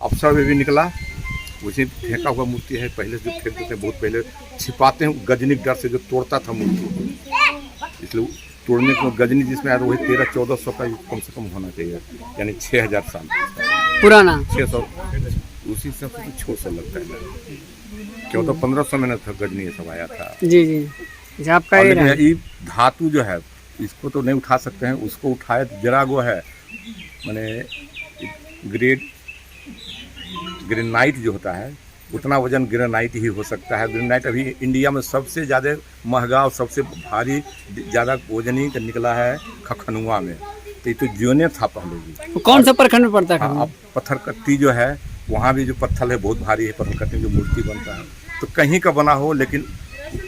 अवसर में भी निकला। उसी फेंका हुआ मूर्ति है, पहले जो फेंकते थे बहुत पहले छिपाते हैं गजनी डर से, जो तोड़ता था मूर्ति, इसलिए तोड़ने को गजनी जिसमें आया वही 1300-1400 का कम से कम होना चाहिए, यानी 6000 साल पुराना 600, उसी से 600 लगता है। क्यों तो 1500 में था गजनी ये सब आया था। जी जी, आपका ये धातु जो है इसको तो नहीं उठा सकते हैं, उसको उठाए जरा वो है मैंने ग्रेनाइट जो होता है उतना वजन ग्रेनाइट ही हो सकता है। ग्रेनाइट अभी इंडिया में सबसे ज़्यादा महंगा और सबसे भारी ज़्यादा वजनी का निकला है खखनुआ में। तो ये तो जोने था पहले भी। कौन सा प्रखंड में पड़ता है? अब पत्थरकट्टी जो है वहाँ भी जो पत्थर है बहुत भारी है, पत्थरकट्टी जो मूर्ति बनता है तो कहीं का बना हो लेकिन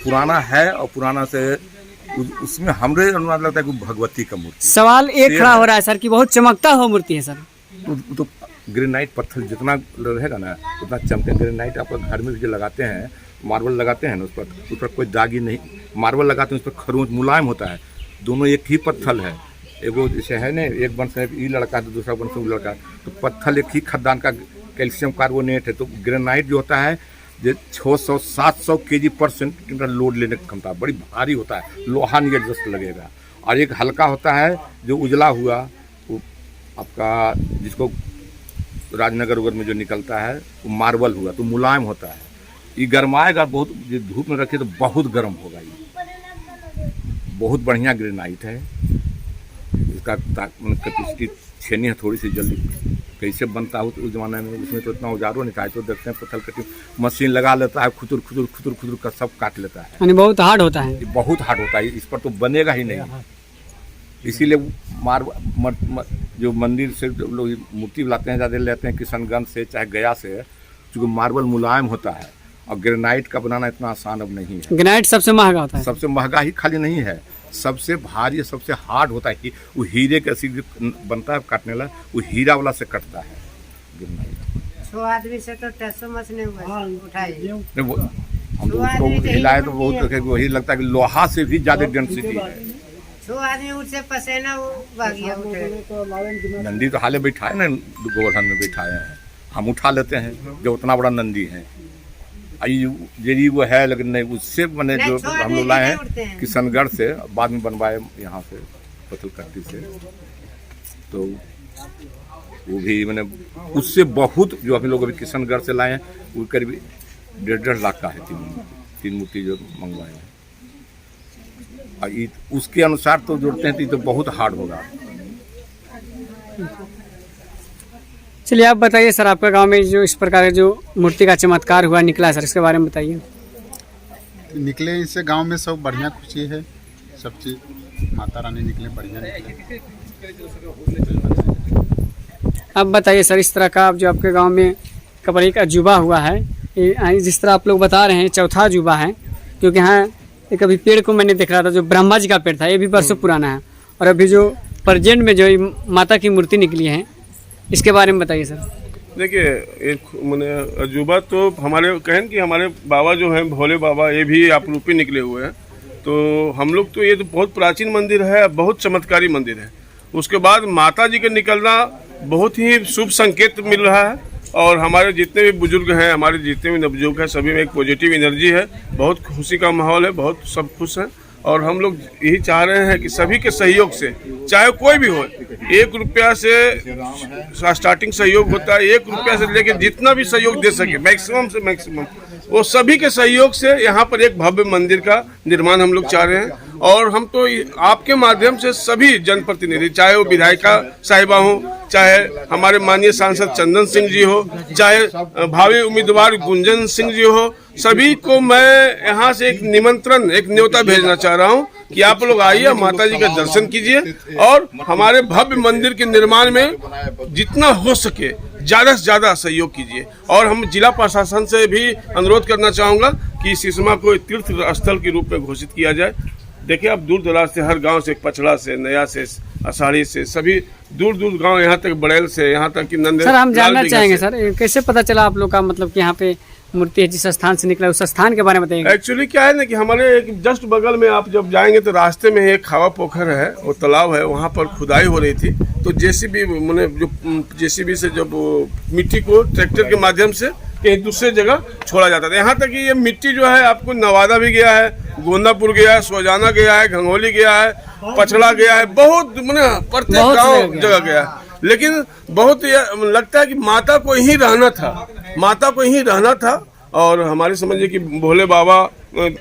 पुराना है, और पुराना से उसमें हमरे अनुमान लगता है कि भगवती का मूर्ति। सवाल एक खड़ा हो रहा है सर कि बहुत चमकता हुआ मूर्ति है सर। तो ग्रेनाइट पत्थर जितना रहेगा ना उतना चमके। ग्रेनाइट आप घर में भी जो लगाते हैं, मार्बल लगाते हैं ना, उस पर कोई दागी नहीं। मार्बल लगाते हैं उस पर खरोंच मुलायम होता है। दोनों एक ही पत्थर है, एगो जैसे है ना, एक बन से ये लड़का तो दूसरा बन से वो लड़का, तो पत्थर एक ही खदान का कैल्शियम कार्बोनेट है। तो ग्रेनाइट जो होता है जो 600-700 kg पर सेंटीमीटर लोड लेने की क्षमता, बड़ी भारी होता है, लोहा नहीं एडजस्ट लगेगा। और एक हल्का होता है जो उजला हुआ वो आपका जिसको राजनगर वगैरह में जो निकलता है वो मार्बल हुआ तो मुलायम होता है। ये गर्माएगा बहुत, जो धूप में रखे तो बहुत गर्म होगा। ये बहुत बढ़िया ग्रेनाइट है। इसका कैपेसिटी छेनी है थोड़ी सी, जल्दी कैसे बनता हो तो उस ज़माने में उसमें तो इतना औजारों नहीं था। तो देखते हैं पत्थर कटी मशीन लगा लेता है, खुदुर खुदुर खुदुर खुदुर का सब काट लेता है। यानी बहुत हार्ड होता है। ये बहुत हार्ड होता है, इस पर तो बनेगा ही नहीं। इसीलिए जो मंदिर से लोग मूर्ति लाते हैं ज़्यादा लेते हैं किशनगंज से चाहे गया से, क्योंकि मार्बल मुलायम होता है और ग्रेनाइट का बनाना इतना आसान अब नहीं है। ग्रेनाइट सबसे महंगा होता है। सबसे महंगा ही खाली नहीं है, सबसे भारी सबसे हार्ड होता है कि वो हीरे का ऐसी बनता है काटने वाला, वो हीरा वाला से कटता है ग्रेनाइट। 6 आदमी से तो टैसो मच नहीं हुआ उठाए। हम तो उसको हिलाए तो बहुत वही लगता है कि लोहा से भी ज़्यादा डेंसिटी है। 6 आदमी उठसे पसीना बह गया उठे। नंदी तो हाले बैठाए ना, गोवर्धन में बैठाए हैं, हम उठा लेते हैं जो उतना बड़ा नंदी है। यही वो है, लेकिन नहीं उससे मैंने जो हम लोग लाए हैं किशनगढ़ से, बाद में बनवाए यहाँ से पत्थरकट्टी से, तो वो भी मैंने उससे बहुत जो हम लोग अभी किशनगढ़ से लाए हैं वो करीब 1.5 लाख का है। 3 मूर्ति जो मंगवाए हैं, और उसके अनुसार तो जोड़ते हैं तो ये तो बहुत हार्ड होगा। चलिए आप बताइए सर, आपका गांव में जो इस प्रकार का जो मूर्ति का चमत्कार हुआ निकला सर, इसके बारे में बताइए। निकले इससे गांव में सब बढ़िया खुशी है, सब चीज़ माता रानी निकले बढ़िया निकले। अब बताइए सर, इस तरह का जो आपके गांव में कबर एक अजूबा हुआ है, जिस तरह आप लोग बता रहे हैं चौथा अजूबा है, क्योंकि यहाँ एक अभी पेड़ को मैंने देख रहा था जो ब्रह्मा जी का पेड़ था, ये भी बरसों पुराना है, और अभी जो प्रेजेंट में जो माता की मूर्ति निकली है इसके बारे में बताइए सर। देखिए, एक मैंने अजूबा तो हमारे कहें कि हमारे बाबा जो हैं भोले बाबा, ये भी आपरूपी निकले हुए हैं। तो हम लोग तो ये तो बहुत प्राचीन मंदिर है, बहुत चमत्कारी मंदिर है। उसके बाद माता जी का निकलना बहुत ही शुभ संकेत मिल रहा है, और हमारे जितने भी बुजुर्ग हैं, हमारे जितने भी नवजुर्ग हैं, सभी में एक पॉजिटिव एनर्जी है, बहुत खुशी का माहौल है, बहुत सब खुश हैं। और हम लोग यही चाह रहे हैं कि सभी के सहयोग से, चाहे कोई भी हो, 1 रुपया से स्टार्टिंग सहयोग होता है, 1 रुपया से लेकर जितना भी सहयोग दे सके मैक्सिमम से मैक्सिमम, वो सभी के सहयोग से यहाँ पर एक भव्य मंदिर का निर्माण हम लोग चाह रहे हैं। और हम तो आपके माध्यम से सभी जनप्रतिनिधि, चाहे वो विधायिका साहिबा हो, चाहे हमारे माननीय सांसद चंदन सिंह जी हो, चाहे भावी उम्मीदवार गुंजन सिंह जी हो, सभी को मैं यहाँ से एक निमंत्रण, एक न्योता भेजना चाह रहा हूँ कि आप लोग आइए, माता जी का दर्शन कीजिए और हमारे भव्य मंदिर के निर्माण में जितना हो सके ज़्यादा से ज़्यादा सहयोग कीजिए। और हम जिला प्रशासन से भी अनुरोध करना चाहूँगा कि सिसमा को तीर्थ स्थल के रूप में घोषित किया जाए। देखिए, आप दूर दराज से, हर गांव से, पचड़ा से, नया से, आषाढ़ी से, सभी दूर दूर गांव, यहाँ तक बड़ैल से, यहाँ तक कि नंदे। सर हम जानना चाहेंगे सर, कैसे पता चला आप लोग का मतलब कि यहाँ पे मूर्ति है जिस स्थान से निकला, उस स्थान के बारे में बताइए। एक्चुअली क्या है ना कि हमारे एक जस्ट बगल में आप जब जाएंगे तो रास्ते में एक खावा पोखर है, वो तालाब है, वहाँ पर खुदाई हो रही थी। तो जेसीबी मैंने जो जेसीबी से जब मिट्टी को ट्रैक्टर के माध्यम से कहीं दूसरे जगह छोड़ा जाता था। यहाँ तक कि ये मिट्टी जो है आपको नवादा भी गया है, गोंदापुर गया है, सोजाना गया है, घंगोली गया है, पछड़ा गया है, बहुत मैंने प्रत्येक गाँव जगह गया है। लेकिन बहुत लगता है कि माता को ही रहना था, माता को ही रहना था। और हमारे समझिए कि भोले बाबा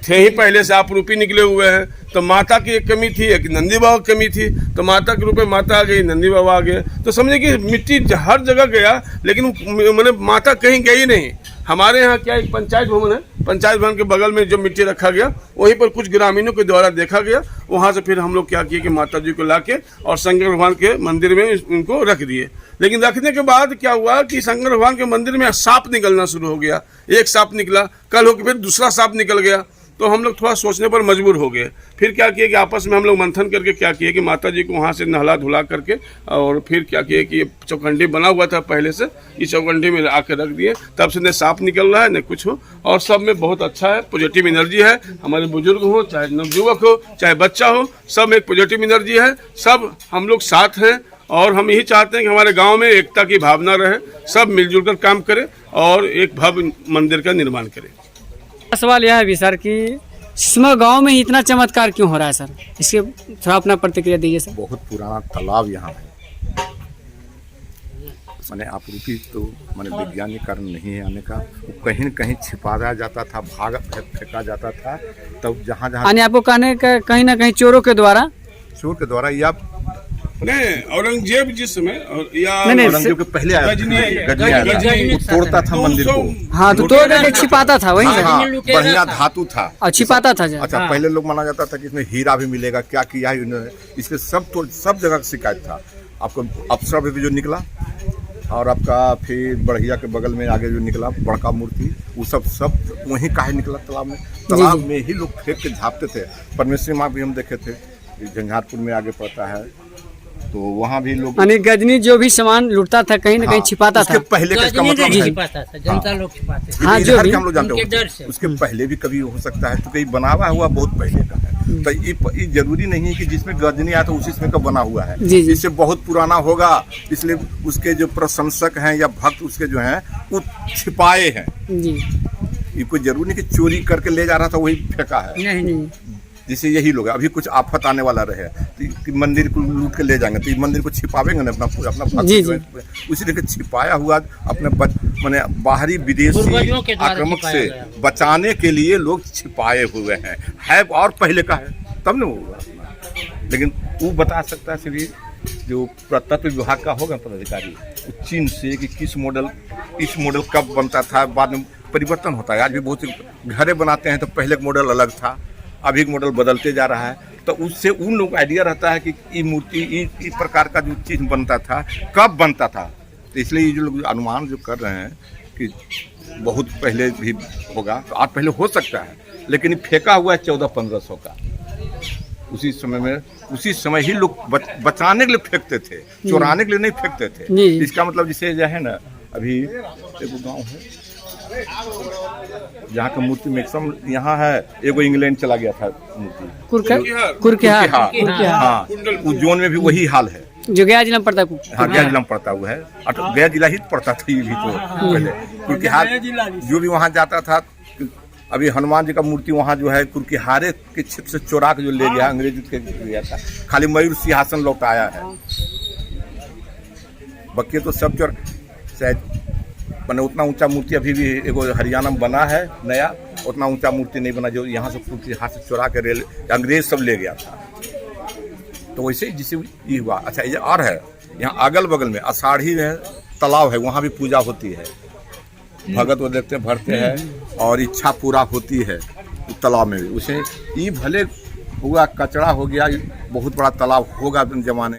थे ही पहले से आप रूपी निकले हुए हैं, तो माता की एक कमी थी, एक नंदी बाबा की कमी थी, तो माता के रूप में माता आ गई, नंदी बाबा आ गए। तो समझिए कि मिट्टी हर जगह गया, लेकिन मैंने माता कहीं गई नहीं। हमारे यहाँ क्या एक पंचायत भवन है, पंचायत भवन के बगल में जो मिट्टी रखा गया वहीं पर कुछ ग्रामीणों के द्वारा देखा गया। वहाँ से फिर हम लोग क्या किए कि माता जी को लाके और शंकर भगवान के मंदिर में उनको रख दिए। लेकिन रखने के बाद क्या हुआ कि शंकर भगवान के मंदिर में सांप निकलना शुरू हो गया। एक सांप निकला, कल होकर फिर दूसरा सांप निकल गया। तो हम लोग थोड़ा सोचने पर मजबूर हो गए। फिर क्या किए कि आपस में हम लोग मंथन करके क्या किए कि माता जी को वहाँ से नहला धुला करके और फिर क्या किए कि चौखंडी बना हुआ था पहले से, इस चौखंडी में आकर रख दिए। तब से न सांप निकल रहा है न कुछ हो, और सब में बहुत अच्छा है, पॉजिटिव एनर्जी है। हमारे बुजुर्ग हो, चाहे नवयुवक हो, चाहे बच्चा हो, सब में एक पॉजिटिव एनर्जी है। सब हम लोग साथ हैं और हम यही चाहते हैं कि हमारे गाँव में एकता की भावना रहे, सब मिलजुल कर काम करें और एक भव्य मंदिर का निर्माण करें। सवाल यह है भी सर कि सिसमा गांव में ही इतना चमत्कार क्यों हो रहा है सर, इसके थोड़ा अपना प्रतिक्रिया दीजिए सर। बहुत पुराना तालाब यहाँ है, मैंने आपरूपी तो मैंने वैज्ञानिक कारण नहीं है आने का। वो कहीं न कहीं छिपाया जाता था, फेंका जाता था। तब जहाँ जहाँ आपको कहने का कहीं ना कहीं चोरों के द्वारा या नहीं, औरंगजेब जिस समय या औरंगजेब के पहले आया गजनी तोड़ता था मंदिर को। हाँ, तो तोड़ करके छिपाता था वही। हाँ, बढ़िया धातु था और छिपाता था। अच्छा, पहले लोग माना जाता था कि इसमें हीरा भी मिलेगा, क्या किया है इन्होंने, इसके सब जगह शिकायत था। आपको अप्सरा भी जो निकला और आपका फिर बढ़िया के बगल में आगे जो निकला बड़का मूर्ति, वो सब वहीं काहे निकला तालाब में। तालाब में ही लोग फेंक के झाँपते थे। परमेश्वरी माँ भी हम देखे थे, झंझारपुर में आगे पड़ता है, तो वहाँ भी लोग गजनी जो भी सामान लूटता था कहीं ना कहीं छिपाता था। पहले का इसका मतलब है जनता लोग छिपाते थे। हाँ, जो भी हम लोग जानते हैं उसके पहले भी कभी हो सकता है, तो कहीं बनावा हुआ बहुत पहले का है। तो ये जरूरी नहीं है कि जिसमें गजनी आया तो उसी इसमें का बना हुआ है। इससे बहुत पुराना होगा, इसलिए उसके जो प्रशंसक हैं या भक्त उसके जो हैं वो छिपाए हैं। ये कोई जरूरी नहीं कि चोरी करके ले जा रहा था वही फेंका है। नहीं, जिससे यही लोग अभी कुछ आफत आने वाला रहे तो मंदिर को लूट के ले जाएंगे, तो मंदिर को छिपावेंगे ना अपना भक्त, उसी तरह छिपाया हुआ अपने माने बाहरी विदेशी आक्रमक से बचाने के लिए लोग छिपाए हुए हैं और पहले का है तब न होगा। लेकिन वो बता सकता है सिर्फ जो प्रतत्व विभाग का होगा पदाधिकारी, चीन से कि किस मॉडल इस मॉडल कब बनता था, बाद में परिवर्तन होता है। आज भी बहुत घरें बनाते हैं तो पहले मॉडल अलग था, अभी मॉडल बदलते जा रहा है, तो उससे उन लोग को आइडिया रहता है कि ये मूर्ति इस प्रकार का जो चीज़ बनता था कब बनता था। तो इसलिए ये जो लोग अनुमान जो कर रहे हैं कि बहुत पहले भी होगा, तो आज पहले हो सकता है, लेकिन ये फेंका हुआ है 1400-1500 का। उसी समय ही लोग बचाने के लिए फेंकते थे, चुराने के लिए नहीं फेंकते थे। इसका मतलब जैसे जो है ना, अभी एक गाँव है जहाँ का मूर्ति मैक्सिमम यहाँ है, एगो इंग्लैंड चला गया था मूर्ति कुरकेहार। हाँ, उस जोन में भी वही हाल है जो गया जिला में पड़ता है। हाँ, गया जिला में पड़ता हुआ है, गया जिला ही पड़ता था ये भी तो पहले। कुरकेहार जो भी वहाँ जाता था, अभी हनुमान जी का मूर्ति वहाँ जो है कुरकेहारे के क्षेत्र से चोरा के जो ले गया, अंग्रेज के गया था, खाली मयूर सिंहासन लौटाया है, बाकी तो सब चोर। शायद मैंने उतना ऊंचा मूर्ति अभी भी एगो हरियाणा में बना है नया, उतना ऊंचा मूर्ति नहीं बना जो यहाँ से हाथ से चुरा के रेल अंग्रेज सब ले गया था। तो वैसे ही जिसे ये हुआ। अच्छा, ये और है यहाँ अगल बगल में आषाढ़ी में तालाब है, वहाँ भी पूजा होती है, भगत वो देखते भरते हैं और इच्छा पूरा होती है तालाब में भी। उसे ये भले हुआ कचरा हो गया, बहुत बड़ा तालाब होगा जमाने